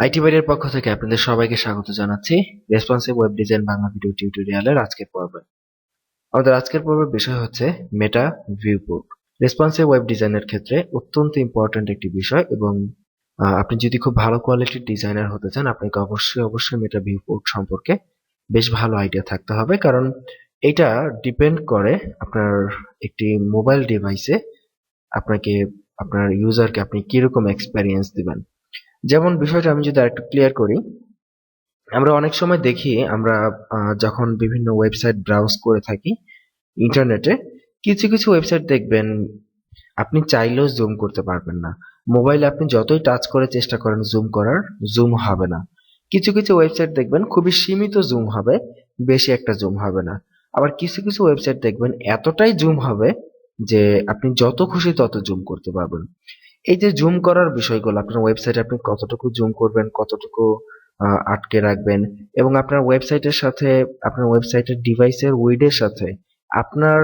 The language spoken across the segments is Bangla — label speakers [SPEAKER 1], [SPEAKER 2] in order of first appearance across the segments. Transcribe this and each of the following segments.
[SPEAKER 1] আইটি বাইরের পক্ষ থেকে আপনাদের সবাইকে স্বাগত জানাচ্ছি responsive web design Bangla video টিউটোরিয়ালের আজকের পর্বে। আমাদের আজকের পর্বের বিষয় হচ্ছে মেটা ভিউপোর্ট। রেসপন্সিভ ওয়েব ডিজাইনের ক্ষেত্রে অত্যন্ত ইম্পর্ট্যান্ট একটি বিষয় এবং আপনি যদি খুব ভালো কোয়ালিটির ডিজাইনার হতে চান আপনাকে অবশ্যই মেটা ভিউপোর্ট সম্পর্কে বেশ ভালো আইডিয়া থাকতে হবে, কারণ এটা ডিপেন্ড করে আপনার একটি মোবাইল ডিভাইসে আপনার ইউজারকে আপনি কিরকম এক্সপেরিয়েন্স দিবেন। যেমন বিষয়টা আমি যদি আরেকটু ক্লিয়ার করি, আমরা অনেক সময় দেখি আমরা যখন বিভিন্ন ওয়েবসাইট ব্রাউজ করে থাকি ইন্টারনেটে, কিছু কিছু ওয়েবসাইট দেখবেন আপনি চাইলেও জুম করতে পারবেন না। মোবাইলে আপনি যতই টাচ করে চেষ্টা করেন জুম করার, জুম হবে না। কিছু কিছু ওয়েবসাইট দেখবেন খুবই সীমিত জুম হবে, বেশি একটা জুম হবে না। আবার কিছু কিছু ওয়েবসাইট দেখবেন এতটাই জুম হবে যে আপনি যত খুশি তত জুম করতে পারবেন। এই যে জুম করার বিষয়গুলো, আপনার ওয়েবসাইটে আপনি কতটুকু জুম করবেন, কতটুকু আটকে রাখবেন, এবং আপনার ওয়েবসাইটের ডিভাইসের উইডের সাথে আপনার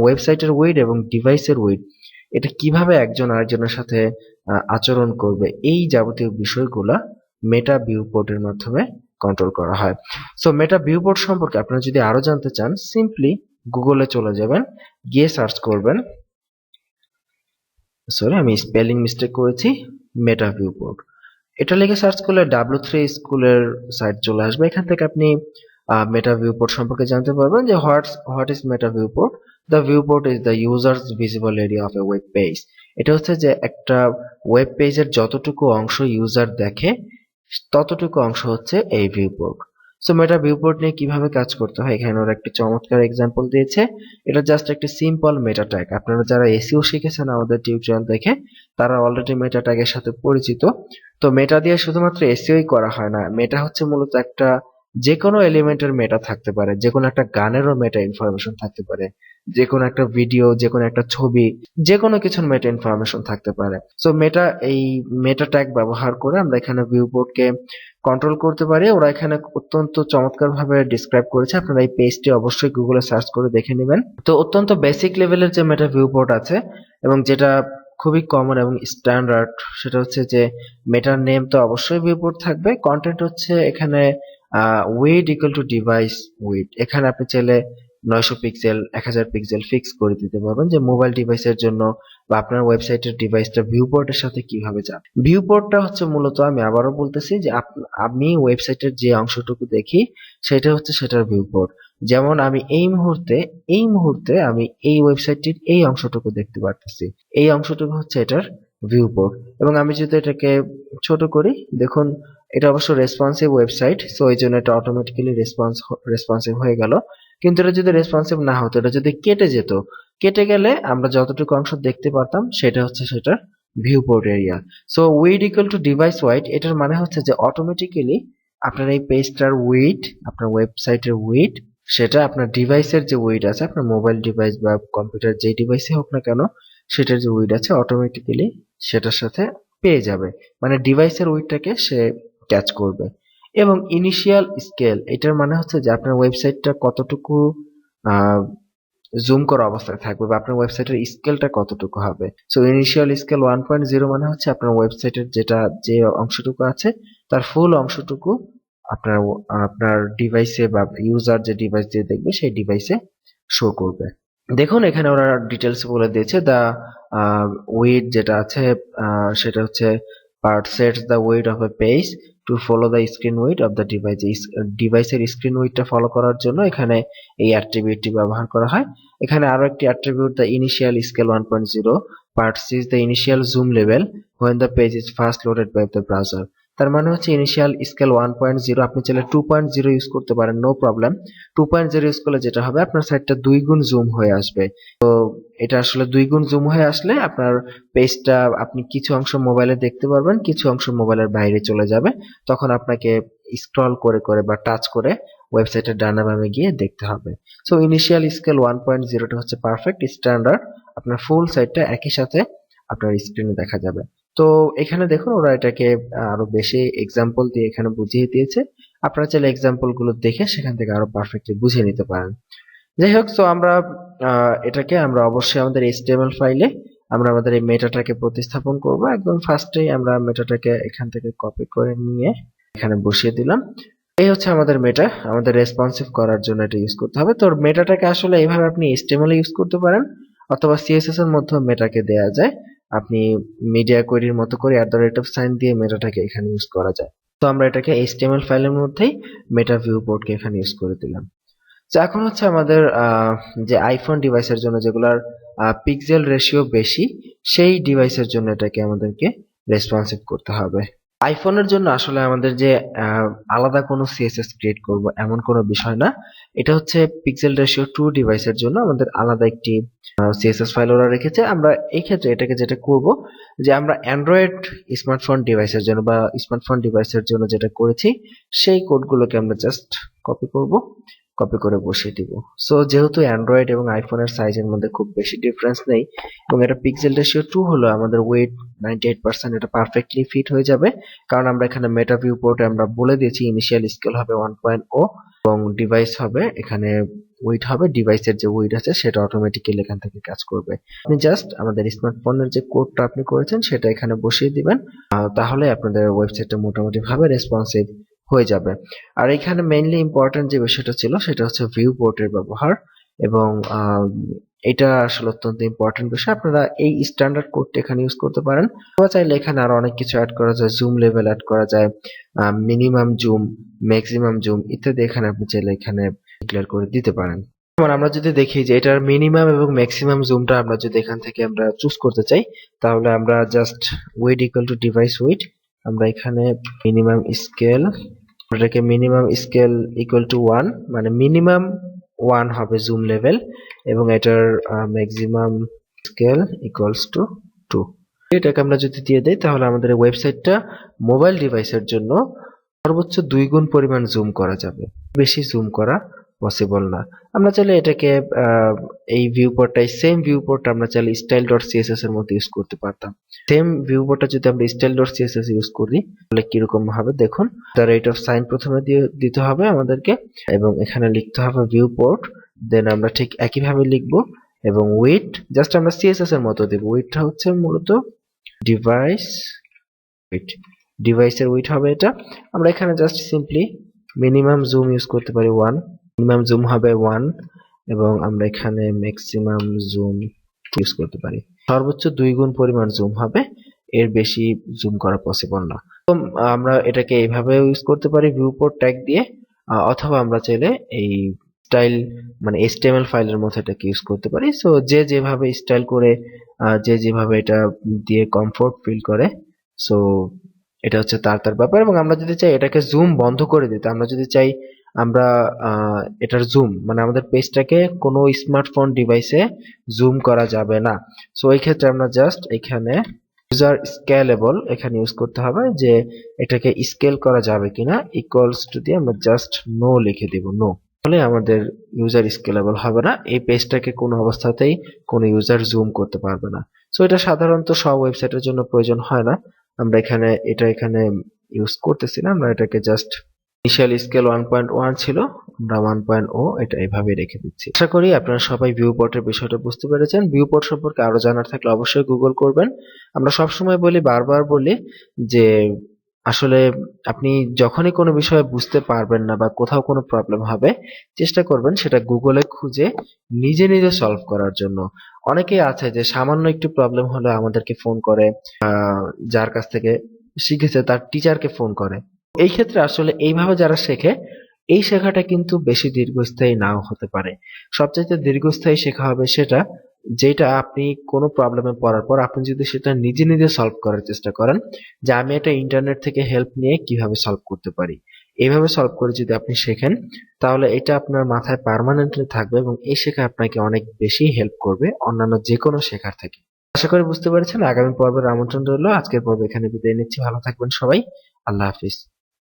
[SPEAKER 1] ওয়েবসাইটের উইড এবং ডিভাইসের উইড এটা কিভাবে একজন আরেকজনের সাথে আচরণ করবে, এই যাবতীয় বিষয়গুলা মেটা ভিউপোর্টের মাধ্যমে কন্ট্রোল করা হয়। সো মেটা ভিউপোর্ট সম্পর্কে আপনারা যদি আরো জানতে চান, সিম্পলি গুগলে চলে যাবেন, গিয়ে সার্চ করবেন, আমি স্পেলিং মিস্টেক করেছি, মেটা ভিউপোর্ট এটা লিখে সার্চ করলে W3 স্কুলের সাইট চলে আসবে। এখান থেকে আপনি মেটা ভিউপোর্ট সম্পর্কে জানতে পারবেন যে what is meta viewport. The viewport is the users visible area of A web page. এটা হচ্ছে যে একটা ওয়েব পেজের যতটুকু অংশ ইউজার দেখে ততটুকু অংশ হচ্ছে এই ভিউপোর্ট। সো মেটা ভিউপোর্ট নিয়ে কিভাবে কাজ করতে হয় এখানে ওরা একটি চমৎকার এক্সাম্পল দিয়েছে। এটা জাস্ট একটি সিম্পল মেটা ট্যাগ। আপনারা যারা এসইও শিখেছেন আমাদের টিউটোরিয়াল দেখে তারা অলরেডি মেটা ট্যাগের সাথে পরিচিত। তো মেটা দিয়ে শুধুমাত্র এসইওই করা হয় না, মেটা হচ্ছে মূলত একটা যে কোনো এলিমেন্টের মেটা থাকতে পারে, যে কোনো একটা গানেরও মেটা ইনফরমেশন থাকতে পারে, যে কোনো একটা ভিডিও, যে কোনো একটা ছবি, যে কোনো কিছুর মেটা ইনফরমেশন থাকতে পারে। সো এই মেটা ট্যাগ ব্যবহার করে আমরা এখানে ভিউপোর্টকে কন্ট্রোল করতে পারি। ওরা এখানে অত্যন্ত চমৎকার ভাবে ডিসক্রাইব করেছে, আপনারা এই পেজটি অবশ্যই গুগলে সার্চ করে দেখে নেবেন। তো অত্যন্ত বেসিক লেভেলের যে মেটা ভিউপোর্ট আছে এবং যেটা খুবই কমন এবং স্ট্যান্ডার্ড, সেটা হচ্ছে যে মেটার নেম তো অবশ্যই ভিউপোর্ট থাকবে, কন্টেন্ট হচ্ছে এখানে weed equal to device weed. এখানে আপনি চাইলে 900 পিক্সেল 1000 পিক্সেল ফিক্স করে দিতে পারবেন যে মোবাইল ডিভাইসের জন্য বা আপনার ওয়েবসাইটের ডিভাইসটা ভিউপোর্টের সাথে কিভাবে যাবে। ভিউপোর্টটা হচ্ছে মূলত, আমি আবারও বলতেছি যে আমি ওয়েবসাইটের যে অংশটুকু দেখি সেটা হচ্ছে সেটার ভিউপোর্ট। যেমন আমি এই মুহূর্তে আমি এই ওয়েবসাইটটির এই অংশটুকু দেখতে পারতেছি, এই অংশটুকু হচ্ছে এটার ভিউপোর্ট। এবং আমি যদি এটাকে ছোট করি, দেখুন এটা অবশ্য রেসপন্সিভ ওয়েবসাইট, সো এই জন্য এটা অটোমেটিক্যালি রেসপন্সিভ হয়ে গেল। কিন্তু এটা যদি রেসপন্সিভ না হতো, এটা যদি কেটে যেত, কেটে গেলে আমরা যতটুকু অংশ দেখতে পারতাম সেটা হচ্ছে সেটার viewport area. So weed equal to device wide, এটার মানে হচ্ছে যে অটোমেটিক্যালি আপনার এই পেজটার উইড, আপনার ওয়েবসাইটের উইড, সেটা আপনার ডিভাইসের যে উইড আছে, আপনার মোবাইল ডিভাইস বা কম্পিউটার যেই ডিভাইসে হোক না কেন, সেটার যে উইড আছে অটোমেটিক্যালি সেটার সাথে পেয়ে যাবে, মানে ডিভাইসের উইডটাকে সে ক্যাচ করবে। এবং ইনিশিয়াল স্কেল, এটার মানে হচ্ছে যে আপনার ওয়েবসাইটটা কতটুকু জুম করা অবস্থায় থাকবে বা আপনার ওয়েবসাইটের স্কেলটা কতটুকু হবে। সো ইনিশিয়াল স্কেল 1.0 মানে হচ্ছে আপনার ওয়েবসাইটের যে অংশটুকু আছে তার ফুল অংশটুকু আপনার ডিভাইসে বা ইউজার যে ডিভাইস দিয়ে দেখবে সেই ডিভাইসে শো করবে। দেখুন এখানে ওরা ডিটেলস বলে দিয়েছে, দা উইড যেটা আছে সেটা হচ্ছে part sets the weight of a page to follow the screen weight of the device। ডিভাইসের স্ক্রিন উইডটা ফলো করার জন্য এখানে এই অ্যাট্রিবিউটটি ব্যবহার করা হয়। এখানে আরো একটি attribute, the initial scale 1.0 part C is the initial zoom level when the page is first loaded by the browser। তার মানে হচ্ছে ইনিশিয়াল স্কেল 1.0, আপনি চাইলে 2.0 ইউজ করতে পারেন, নো প্রবলেম। 2.0 ইউজ করলে যেটা হবে আপনার সাইটটা 2 গুণ জুম হয়ে আসবে। তো এটা আসলে 2 গুণ জুম হয়ে আসলে আপনার পেজটা আপনি কিছু অংশ মোবাইলে দেখতে পারবেন, কিছু অংশ মোবাইলের বাইরে চলে যাবে। তখন আপনাকে স্ক্রল করে করে বা টাচ করে ওয়েবসাইটের ডানে বামে গিয়ে দেখতে হবে। সো ইনিশিয়াল স্কেল 1.0 টা হচ্ছে পারফেক্ট স্ট্যান্ডার্ড, আপনার ফুল সাইটটা একই সাথে আপনার স্ক্রিনে দেখা যাবে। তো এখানে দেখুন ওরা এটাকে আরো বেশি এক্সাম্পল দিয়ে এখানে বুঝিয়ে দিয়েছে, আপনারা চাইলে এক্সাম্পল গুলো দেখে সেখান থেকে আরো পারফেক্টলি বুঝে নিতে পারেন। যাই হোক, সো এটাকে আমরা অবশ্যই আমাদের HTML ফাইলে আমরা আমাদের এই মেটাটাকে প্রতিস্থাপন করব। একদম ফার্স্টেই আমরা মেটাটাকে এখান থেকে কপি করে নিয়ে এখানে বসিয়ে দিলাম। এই হচ্ছে আমাদের মেটা। আমাদের রেসপন্সিভ করার জন্য এটা ইউজ করতে হবে। তো মেটাটাকে আসলে এইভাবে আপনি HTML এ ইউজ করতে পারেন, অথবা CSS এর মধ্যে মেটাকে দেয়া যায়। আপনি মিডিয়া কোয়েরির মতো করে @সাইন দিয়ে মেটাটাকে এখানে ইউজ করা যায়। তো আমরা এটাকে HTML ফাইলের মধ্যেই মেটা ভিউপোর্টকে এখানে ইউজ করে দিলাম। তো এখন হচ্ছে আমাদের যে আইফোন ডিভাইসের জন্য যেগুলার পিক্সেল রেশিও বেশি, সেই ডিভাইসের জন্য এটাকে আমাদেরকে রেসপন্সিভ করতে হবে। আইফোনের জন্য আসলে আমাদের যে আলাদা কোনো CSS ক্রিয়েট করব এমন কোনো বিষয় না। এটা হচ্ছে পিক্সেল রেশিও 2 ডিভাইসের জন্য আমাদের আলাদা একটি CSS ফাইল ওরা রেখেছে। আমরা এই ক্ষেত্রে এটাকে যেটা করব, যে আমরা অ্যান্ড্রয়েড স্মার্টফোন ডিভাইসের জন্য বা স্মার্টফোন ডিভাইসের জন্য যেটা করেছি সেই কোডগুলোকে আমরা জাস্ট কপি করব, কপি করে বসিয়ে দিব। সো যেহেতু অ্যান্ড্রয়েড এবং আইফোনের সাইজের মধ্যে খুব বেশি ডিফারেন্স নেই এবং এটা পিক্সেল রেশিও 2 হলো, আমাদের ওয়েট 98%, এটা পারফেক্টলি ফিট হয়ে যাবে। কারণ আমরা এখানে মেটা ভিউপোর্টে আমরা বলে দিয়েছি ইনিশিয়াল স্কেল হবে 1.0 এবং ডিভাইস হবে এখানে ওয়েট হবে, ডিভাইসের যে ওয়েট আছে সেটা অটোমেটিক্যালি এখান থেকে কাজ করবে। আপনি জাস্ট আমাদের স্মার্টফোনের যে কোডটা আপনি করেছেন সেটা এখানে বসিয়ে দিবেন, তাহলে আপনাদের ওয়েবসাইটটা মোটামুটি ভাবে রেসপন্সিভ হয়ে যাবে। আর এখানে মেইনলি ইম্পর্টেন্ট যে বিষয়টা ছিল সেটা হচ্ছে ভিউপোর্টের ব্যবহার, এবং এটা আসলে অত্যন্ত ইম্পর্টেন্ট বিষয়। আপনারা এই স্ট্যান্ডার্ড কোডটা এখানে ইউজ করতে পারেন, অথবা চাইলে এখানে আরো অনেক কিছু অ্যাড করা যায়, জুম লেভেল অ্যাড করা যায়, মিনিমাম জুম, ম্যাক্সিমাম জুম ইত্যাদি এখানে আপনি চাইলে এখানে ডিক্লেয়ার করে দিতে পারেন। যেমন আমরা যদি দেখি যে এটার মিনিমাম এবং ম্যাক্সিমাম জুমটা আমরা যদি এখান থেকে আমরা চুজ করতে চাই, তাহলে আমরা just weight equal to devices weight, আমরা এখানে মিনিমাম স্কেল, এটাকে মিনিমাম স্কেল ইকুয়াল টু 1, মানে মিনিমাম 1 হবে জুম লেভেল, এবং এটার ম্যাক্সিমাম স্কেল ইকুয়ালস টু 2। এটাকে আমরা যদি দিয়ে দেই তাহলে আমাদের ওয়েবসাইটটা মোবাইল ডিভাইসের জন্য সর্বোচ্চ 2 গুণ পরিমাণ জুম করা যাবে, বেশি জুম করা পসিবল না। আমরা চাইলে এটাকে এই ভিউপোর্টটাই, সেম ভিউপোর্ট আমরা চাইলে style.css এর মধ্যে ইউজ করতে পারতাম। সেম ভিউপোর্টটা যদি আমরা style.css ইউজ করি তাহলে কিরকম হবে দেখুন। তার রেট অফ সাইন প্রথমে দিতে হবে আমাদেরকে, এবং এখানে লিখতে হবে ভিউপোর্ট, দেন আমরা ঠিক একইভাবে লিখব, এবং উইথ জাস্ট আমরা CSS এর মতো দেব। উইথটা হচ্ছে মূলত ডিভাইস উইথ, ডিভাইসের উইথ হবে এটা। আমরা এখানে just simply minimum zoom use করতে পারি 1, মিনিমাম জুম হবে 1, এবং আমরা এখানে ম্যাক্সিমাম জুম ইউজ করতে পারি। সর্বোচ্চ 2 গুণ পরিমাণ জুম হবে, এর বেশি জুম করা পসিবল না। তো আমরা এটাকে এইভাবে ইউজ করতে পারি ভিউপোর্ট ট্যাগ দিয়ে, অথবা আমরা চাইলে এই স্টাইল মানে HTML ফাইলের মধ্যে এটাকে ইউজ করতে পারি। সো যে যেভাবে স্টাইল করে, যে যেভাবে এটা দিয়ে কমফোর্ট ফিল করে, সো এটা হচ্ছে তার ব্যাপার। এবং আমরা যদি চাই এটাকে জুম বন্ধ করে দিতে, আমরা যদি চাই আমরা এটার জুম মানে আমাদের পেজটাকে কোনো স্মার্টফোন ডিভাইসে জুম করা যাবে না, সো এই ক্ষেত্রে আমরা জাস্ট এখানে ইউজার স্কেলেবল এখানে ইউজ করতে হবে, যে এটাকে স্কেল করা যাবে কিনা, ইকুয়ালস টু দিয়ে আমরা জাস্ট নো লিখে দিব, নো। তাহলে আমাদের ইউজার স্কেলেবল হবে না, এই পেজটাকে কোনো অবস্থাতেই কোনো ইউজার জুম করতে পারবে না। সো এটা সাধারণত সব ওয়েবসাইটের জন্য প্রয়োজন হয় না, আমরা এখানে ইউজ করতেছি না, আমরা এটাকে জাস্ট ইনিশিয়াল স্কেল 1.1 ছিল, আমরা 1.0 এটা এইভাবে রেখে দিচ্ছি। আশা করি আপনারা সবাই ভিউপোর্টের বিষয়টা বুঝতে পেরেছেন। ভিউপোর্ট সম্পর্কে আরো জানার থাকলে অবশ্যই গুগল করবেন। আমরা সবসময় বলি, বারবার বলি, যে আসলে আপনি যখনই কোনো বিষয়ে বুঝতে পারবেন না বা কোথাও কোনো প্রবলেম হবে, চেষ্টা করবেন সেটা গুগলে খুঁজে নিজে নিজে সলভ করার জন্য। অনেকেই আছে যে সামান্য একটু প্রবলেম হলে আমাদেরকে ফোন করে, যার কাছ থেকে শিখেছে তার টিচারকে ফোন করে। এই ক্ষেত্রে আসলে এইভাবে যারা শেখে, এই শেখাটা কিন্তু বেশি দীর্ঘস্থায়ী নাও হতে পারে। সবচাইতে দীর্ঘস্থায়ী শেখা হবে সেটা যেটা আপনি কোনো প্রবলেমে পড়ার পর আপনি যদি সেটা নিজে নিজে সলভ করার চেষ্টা করেন, যে আমি এটা ইন্টারনেট থেকে হেল্প নিয়ে কিভাবে সলভ করতে পারি, এইভাবে সলভ করে যদি আপনি শেখেন, তাহলে এটা আপনার মাথায় পার্মানেন্টলি থাকবে এবং এই শেখা আপনাকে অনেক বেশি হেল্প করবে অন্যান্য যে কোনো শেখার থেকে। আশা করি বুঝতে পেরেছেন। আগামী পর্বের আমন্ত্রণ রইল। আজকের পর্ব এখানে বিদায় নিচ্ছি। ভালো থাকবেন সবাই। আল্লাহ হাফিজ।